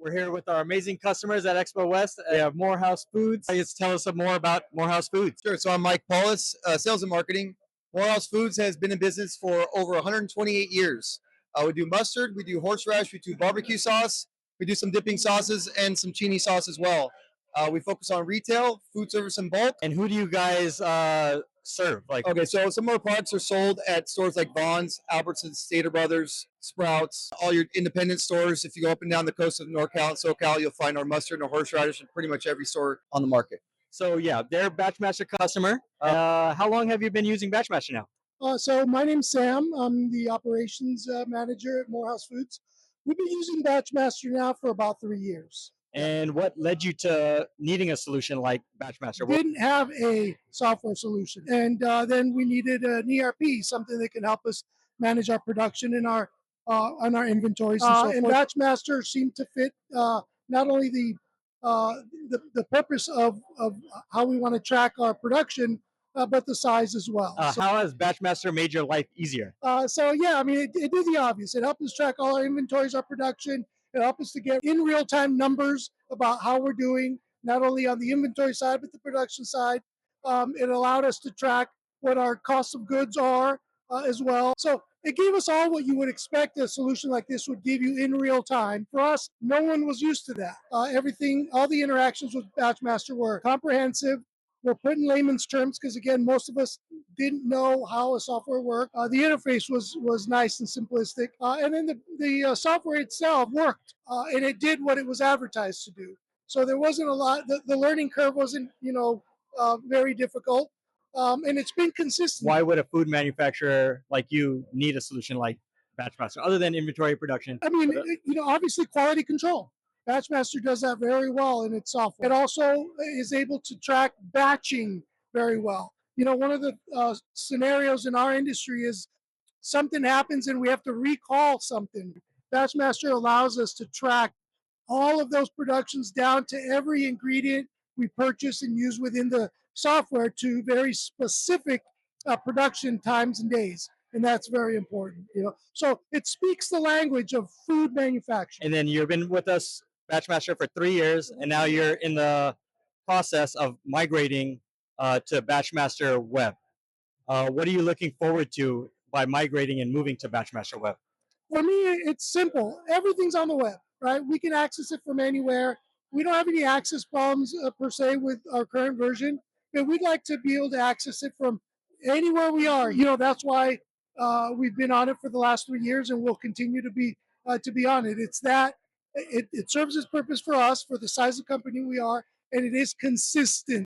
We're here with our amazing customers at Expo West. We have Morehouse Foods. Just tell us some more about Morehouse Foods. Sure. So I'm Mike Paulus, sales and marketing. Morehouse Foods has been in business for over 128 years. We do mustard, we do horseradish, we do barbecue sauce, we do some dipping sauces and some chini sauce as well. We focus on retail, food service, and bulk. And who do you guys serve? Okay, so some of our products are sold at stores like Vaughn's, Albertsons, Stater Brothers, Sprouts, all your independent stores. If you go up and down the coast of NorCal and SoCal, you'll find our mustard and our horseradish in pretty much every store on the market. So yeah, they're a BatchMaster customer. How long have you been using BatchMaster now? So my name's Sam. I'm the operations manager at Morehouse Foods. We've been using BatchMaster now for about 3 years. And what led you to needing a solution like BatchMaster? Didn't have a software solution, and then we needed an ERP, something that can help us manage our production and our on our inventories and so forth. And BatchMaster seemed to fit not only the purpose of how we want to track our production, but the size as well. How has BatchMaster made your life easier? So yeah, I mean, it did the obvious. It helped us track all our inventories, our production. It helped us to get in real time numbers about how we're doing, not only on the inventory side, but the production side. It allowed us to track what our cost of goods are as well. So it gave us all what you would expect a solution like this would give you in real time. For us, no one was used to that. Everything, all the interactions with BatchMaster were comprehensive. We're put in layman's terms because, again, most of us didn't know how a software worked. The interface was nice and simplistic, and then the software itself worked, and it did what it was advertised to do. So there wasn't a lot. The learning curve wasn't, very difficult, and it's been consistent. Why would a food manufacturer like you need a solution like BatchMaster other than inventory production? I mean, obviously quality control. BatchMaster does that very well in its software. It also is able to track batching very well. One of the scenarios in our industry is something happens and we have to recall something. BatchMaster allows us to track all of those productions down to every ingredient we purchase and use within the software to very specific production times and days. And that's very important, So it speaks the language of food manufacturing. And then you've been with us, BatchMaster, for 3 years, and now you're in the process of migrating to BatchMaster Web. What are you looking forward to by migrating and moving to BatchMaster Web? For me, it's simple. Everything's on the web, right? We can access it from anywhere. We don't have any access problems per se with our current version, but we'd like to be able to access it from anywhere we are. That's why we've been on it for the last 3 years, and we'll continue to be on it. It's that it serves its purpose for us, for the size of company we are, and it is consistent.